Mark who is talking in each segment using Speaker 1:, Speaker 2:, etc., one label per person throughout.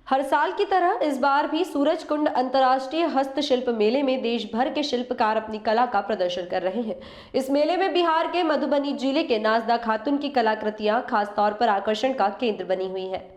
Speaker 1: हर साल की तरह इस बार भी सूरजकुंड अंतर्राष्ट्रीय हस्तशिल्प मेले में देश भर के शिल्पकार अपनी कला का प्रदर्शन कर रहे हैं। इस मेले में बिहार के मधुबनी जिले के नाजदा खातून की कलाकृतियां खास तौर पर आकर्षण का केंद्र बनी हुई है।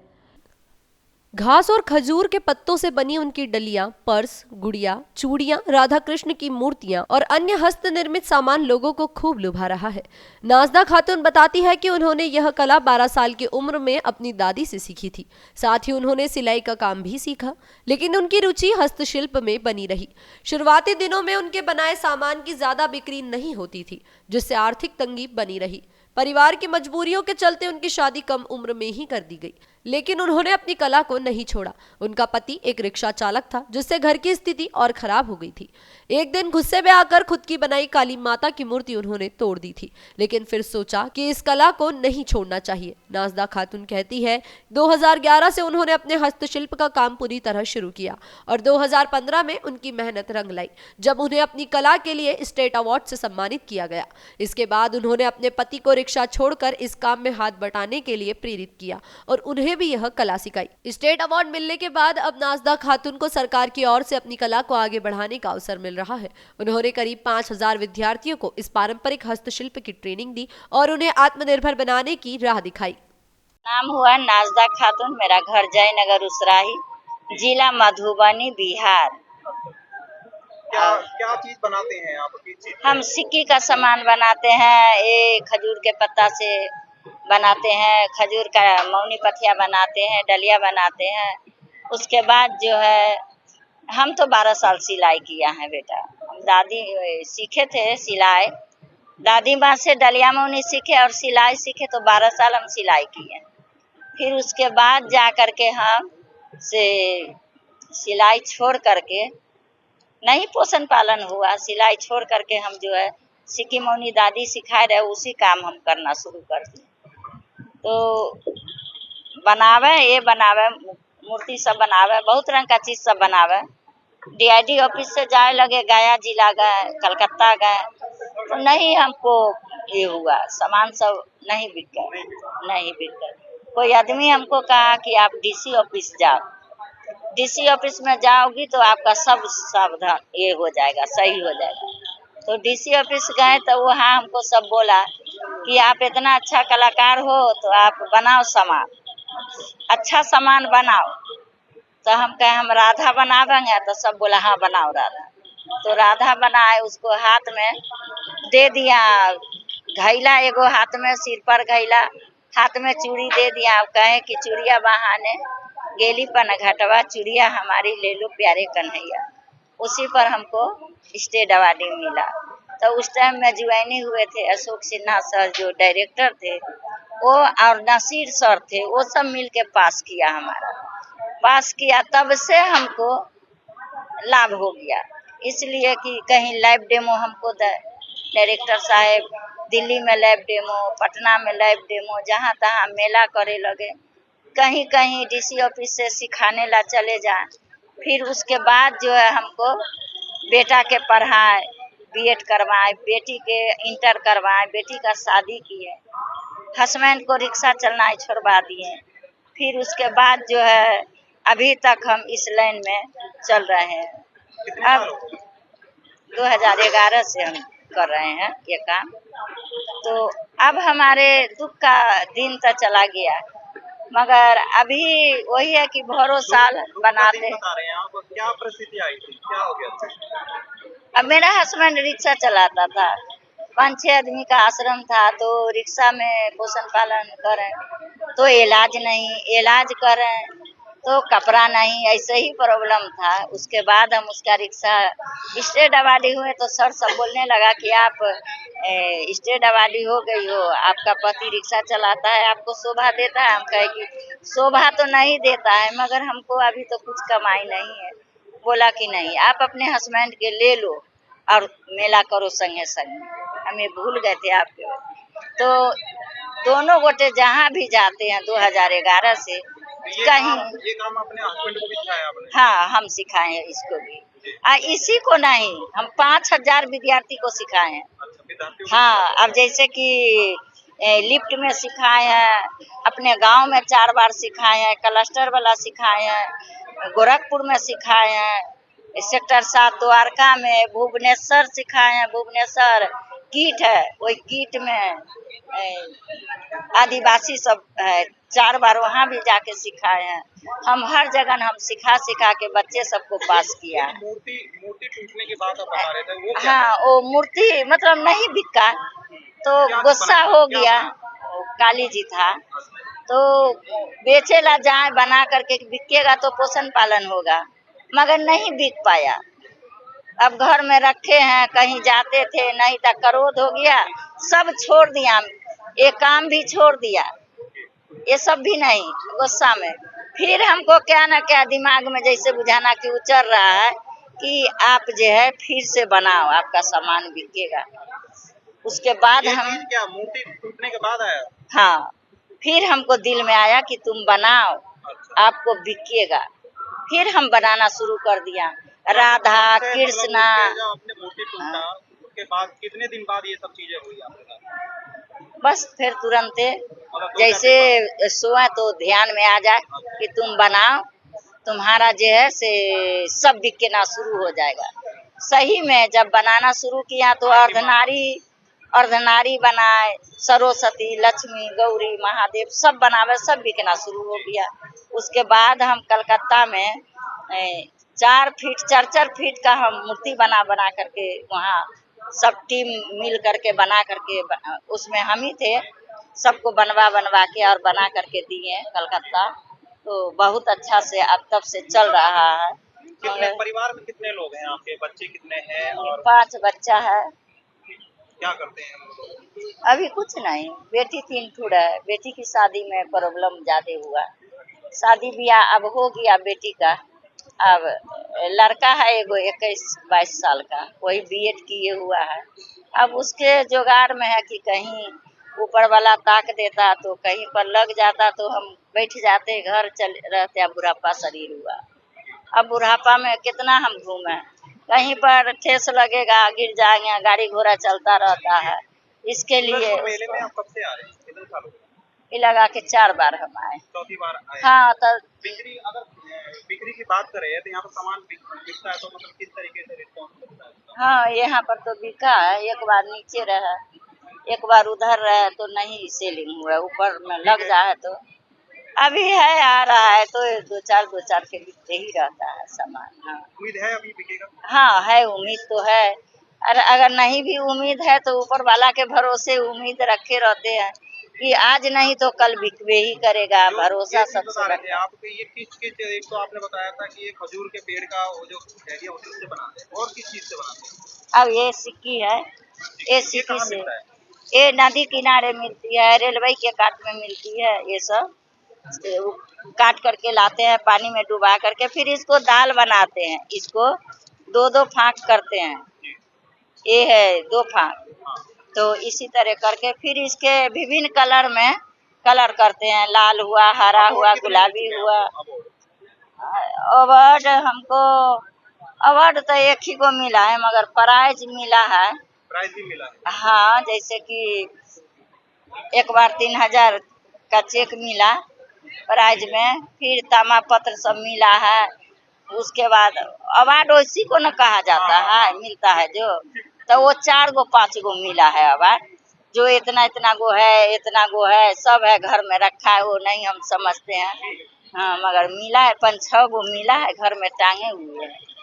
Speaker 1: घास और खजूर के पत्तों से बनी उनकी डलियां, पर्स, गुड़िया, चूड़ियां, राधा कृष्ण की मूर्तियां और अन्य हस्त निर्मित सामान लोगों को खूब लुभा रहा है। नाजदा खातून बताती है कि उन्होंने यह कला 12 साल की उम्र में अपनी दादी से सीखी थी। साथ ही उन्होंने सिलाई का काम भी सीखा, लेकिन उनकी रुचि हस्तशिल्प में बनी रही। शुरुआती दिनों में उनके बनाए सामान की ज्यादा बिक्री नहीं होती थी, जिससे आर्थिक तंगी बनी रही। परिवार की मजबूरियों के चलते उनकी शादी कम उम्र में ही कर दी गई, लेकिन उन्होंने अपनी कला को नहीं छोड़ा। उनका पति एक रिक्शा चालक था, जिससे घर की स्थिति और खराब हो गई थी। एक दिन गुस्से में आकर खुद की बनाई काली माता की मूर्ति उन्होंने तोड़ दी थी, लेकिन फिर सोचा कि इस कला को नहीं छोड़ना चाहिए। नाजदा खातून कहती है, 2011 से उन्होंने अपने हस्तशिल्प का काम पूरी तरह शुरू किया और 2015 में उनकी मेहनत रंग लाई, जब उन्हें अपनी कला के लिए स्टेट अवार्ड से सम्मानित किया गया। इसके बाद उन्होंने अपने पति को रिक्शा छोड़कर इस काम में हाथ बटाने के लिए प्रेरित किया और उन्हें भी यह कला सिखाई। स्टेट अवार्ड मिलने के बाद अब नाजदा खातून को सरकार की ओर से अपनी कला को आगे बढ़ाने का अवसर मिल रहा है। उन्होंने करीब 5000 विद्यार्थियों को इस पारंपरिक हस्तशिल्प की ट्रेनिंग दी और उन्हें आत्मनिर्भर बनाने की राह दिखाई।
Speaker 2: नाम हुआ नाजदा खातून, मेरा घर जयनगर उसराही, जिला मधुबनी, बिहार।
Speaker 3: क्या क्या चीज बनाते हैं आप?
Speaker 2: हम सिक्की का सामान बनाते हैं, ये खजूर के पत्ता से बनाते हैं, खजूर का मौनी पथिया बनाते हैं, डलिया बनाते हैं। उसके बाद जो है, हम तो 12 साल सिलाई किया है बेटा। हम दादी सीखे थे सिलाई, दादी माँ से डलिया मौनी सीखे और सिलाई सीखे, तो 12 साल हम सिलाई किए। फिर उसके बाद जा करके हम से सिलाई छोड़ करके नहीं पोषण पालन हुआ, सिलाई छोड़ करके हम जो है सिक्की मौनी दादी सिखाए रहे, उसी काम हम करना शुरू कर दिए। तो बनावे, ये बनावे मूर्ति सब बनावे, बहुत रंग का चीज सब बनावे। DID ऑफिस से जाए लगे, गया जिला गए, कलकत्ता गए, तो नहीं हमको ये हुआ, सामान सब नहीं बिक गए, नहीं बिक गए। कोई आदमी हमको कहा कि आप DC ऑफिस जाओ, DC ऑफिस में जाओगी तो आपका सब सावधान ये हो जाएगा, सही हो जाएगा। तो DC ऑफिस गए तो वहाँ हमको सब बोला कि आप इतना अच्छा कलाकार हो तो आप बनाओ सामान, अच्छा सामान बनाओ। तो हम कहे हम राधा बनावेंगे, तो सब बोला हाँ बनाओ राधा। तो राधा बनाए, उसको हाथ में दे दिया घैला, एगो हाथ में सिर पर घैला, हाथ में चूड़ी दे दिया। कहे कि चूड़िया बहाने गेली पन घटवा, चूड़िया हमारी ले लो प्यारे कन्हैया। उसी पर हमको स्टेट अवार्ड मिला। तो उस टाइम में ज्वाइनिंग हुए थे अशोक सिन्हा सर जो डायरेक्टर थे, वो और नसीर सर थे, वो सब मिल के पास किया, हमारा पास किया। तब से हमको लाभ हो गया, इसलिए कि कहीं लाइव डेमो हमको डायरेक्टर साहब दिल्ली में लाइव डेमो, पटना में लाइव डेमो, जहाँ तहाँ मेला करे लगे, कहीं कहीं DC ऑफिस से सिखाने ला चले जाए। फिर उसके बाद जो है हमको बेटा के पढ़ाए, B.Ed करवाए, बेटी के इंटर करवाए, बेटी का शादी किए, हस्बैंड को रिक्शा चलना छोड़वा दिए। फिर उसके बाद जो है अभी तक हम इस लाइन में चल रहे हैं। अब 2011 से हम कर रहे हैं ये काम। तो अब हमारे दुख का दिन तो चला गया, मगर अभी वही है कि भरों साल बनाते।
Speaker 3: क्या परिस्थिति आई थी, क्या हो गया था?
Speaker 2: अब मेरा हस्बैंड रिक्शा चलाता था, 5-6 आदमी का आश्रम था, तो रिक्शा में पोषण पालन करें तो इलाज नहीं, इलाज करें तो कपड़ा नहीं, ऐसे ही प्रॉब्लम था। उसके बाद हम उसका रिक्शा स्टेट अवार्डी हुए, तो सर सब बोलने लगा कि आप स्टेट अवार्डी हो गई हो, आपका पति रिक्शा चलाता है, आपको शोभा देता है। हम कहे कि शोभा तो नहीं देता है, मगर हमको अभी तो कुछ कमाई नहीं है। बोला कि नहीं, आप अपने हस्बैंड के ले लो और मेला करो संगे संगे। हमें भूल गए थे आपके, तो दोनों गोटे जहाँ भी जाते हैं 2011 से कहीं।
Speaker 3: ये काम अपने हस्बैंड को भी सिखाया आपने?
Speaker 2: हाँ, हम सिखाए हैं इसको भी। इसी को नहीं, हम 5000 विद्यार्थी को सिखाए हैं।
Speaker 3: अच्छा, विद्यार्थियों को?
Speaker 2: हाँ, अब जैसे कि लिफ्ट में सिखाए हैं, अपने गांव में 4 बार सिखाए हैं, क्लस्टर वाला सिखाए हैं, गोरखपुर में सिखाए हैं, सेक्टर 7 द्वारका में, भुवनेश्वर सिखाए हैं। भुवनेश्वर कीट है, वही कीट में आदिवासी सब है, 4 बार वहाँ भी जाके सिखाए हैं। हम हर जगह हम सिखा सिखा के बच्चे सबको पास किया है।
Speaker 3: मूर्ति मूर्ति टूटने के बाद आप बता रहे थे वो क्या
Speaker 2: हाँ, वो मूर्ति मतलब नहीं बिका तो
Speaker 3: क्या
Speaker 2: गुस्सा
Speaker 3: बनाया?
Speaker 2: हो
Speaker 3: क्या
Speaker 2: गया।
Speaker 3: बनाया?
Speaker 2: वो काली जी था तो बेचेला जाए, बना करके बिकेगा तो पोषण पालन होगा, मगर नहीं बिक पाया। अब घर में रखे हैं, कहीं जाते थे, नहीं तो क्रोध हो गया, सब छोड़ दिया, ये काम भी छोड़ दिया, ये सब भी नहीं, गुस्सा में फिर हमको क्या ना क्या दिमाग में जैसे बुझाना कि उचर रहा है कि आप जो है फिर से बनाओ, आपका सामान बिकेगा। उसके बाद
Speaker 3: ये
Speaker 2: हम
Speaker 3: चीज क्या मूर्ति टूटने के बाद आया?
Speaker 2: हाँ, फिर हमको दिल में आया कि तुम बनाओ,
Speaker 3: अच्छा।
Speaker 2: आपको बिकेगा। फिर हम बनाना शुरू कर दिया, राधा
Speaker 3: मतलब
Speaker 2: कृष्णा।
Speaker 3: जब आपने मूर्ति टूटा उसके बाद कितने दिन बाद ये सब चीजें हुई आपके साथ?
Speaker 2: बस फिर तुरंते
Speaker 3: मतलब 2-4
Speaker 2: जैसे
Speaker 3: दिन बाद?
Speaker 2: सोए तो ध्यान में आ जाए कि तुम बनाओ, तुम्हारा जो है से सब बिकना शुरू हो जाएगा। सही में जब बनाना शुरू किया तो अर्धनारी बनाए, सरस्वती, लक्ष्मी, गौरी, महादेव सब बनावे, सब बिकना शुरू हो गया। उसके बाद हम कलकत्ता में 4 फीट 4-4 फीट का हम मूर्ति बना बना करके वहाँ सब टीम मिल करके बना करके उसमें हम ही थे, सबको बनवा बनवा के और बना करके दिए कलकत्ता। तो बहुत अच्छा से अब तब से चल रहा है।
Speaker 3: कितने परिवार में कितने लोग हैं आपके? बच्चे कितने हैं और
Speaker 2: 5 बच्चा है।
Speaker 3: क्या करते हैं हम लोग?
Speaker 2: अभी कुछ नहीं, बेटी 3 ठुर है, बेटी की शादी में प्रॉब्लम ज्यादा हुआ, शादी ब्याह अब हो गया बेटी का। अब लड़का है एगो 21-22 साल का, वही बीएड किए हुआ है। अब उसके जुगाड़ में है कि कहीं ऊपर वाला ताक देता तो कहीं पर लग जाता तो हम बैठ जाते, घर चल रहते। बुढ़ापा शरीर हुआ, अब बुढ़ापा में कितना हम घूमें, कहीं पर ठेस लगेगा गिर जाएंगे, गाड़ी घोड़ा चलता रहता है। इसके लिए
Speaker 3: सूरजपुर मेले में आप कब से आ रहे हैं? कितने सालों से?
Speaker 2: ये लगा के 4 बार हम आए।
Speaker 3: चौथी बार आए हैं।
Speaker 2: हाँ तो
Speaker 3: बिक्री की बात करें तो यहाँ पर सामान बिकता है तो मतलब किस तरीके से रिस्पॉन्स मिलता है उसका?
Speaker 2: हाँ, यहाँ पर तो बिका है, एक बार नीचे रहा, एक बार उधर रहा तो नहीं सेलिंग हुआ, ऊपर में लग जाए तो अभी है, आ रहा है तो 2-4 के बिकते ही रहता है सामान। हाँ,
Speaker 3: उम्मीद है अभी बिकेगा?
Speaker 2: हाँ है, उम्मीद तो है। अगर नहीं भी उम्मीद है तो ऊपर वाला के भरोसे उम्मीद रखे रहते हैं कि आज नहीं तो कल बिकवे ही करेगा, भरोसा सबसे
Speaker 3: बता रहे थे
Speaker 2: रखते हैं।
Speaker 3: आप कि ये किस एक तो आपने बताया था कि ये खजूर के पेड़ का वो जो डलिया होती है उससे बनाते हैं, और किस चीज से बनाते हैं?
Speaker 2: अब ये सिक्की है, ये सिक्की
Speaker 3: कहाँ
Speaker 2: से
Speaker 3: मिलता है?
Speaker 2: ये नदी किनारे मिलती है, रेलवे के काट में मिलती है। ये सब काट करके लाते हैं, पानी में डुबा करके, फिर इसको दाल बनाते हैं, इसको 2-2 फाँक करते हैं। ये है 2 फाँक, तो इसी तरह करके फिर इसके विभिन्न कलर में कलर करते हैं, लाल हुआ, हरा हुआ, गुलाबी हुआ। अवार्ड हमको अवार्ड तो एक ही को मिला है, मगर प्राइज मिला है।
Speaker 3: प्राइज भी मिला है?
Speaker 2: हाँ, जैसे कि एक बार 3000 का चेक मिला प्राइज में, फिर तामा पत्र सब मिला है। उसके बाद अवार्ड उसी को न कहा जाता है, मिलता है जो, तो वो 4 गो 5 गो मिला है अवार्ड, जो इतना इतना गो है, इतना गो है, सब है घर में रखा है, वो नहीं हम समझते हैं। हाँ, मगर मिला है, 5-6 गो मिला है, घर में टांगे हुए हैं।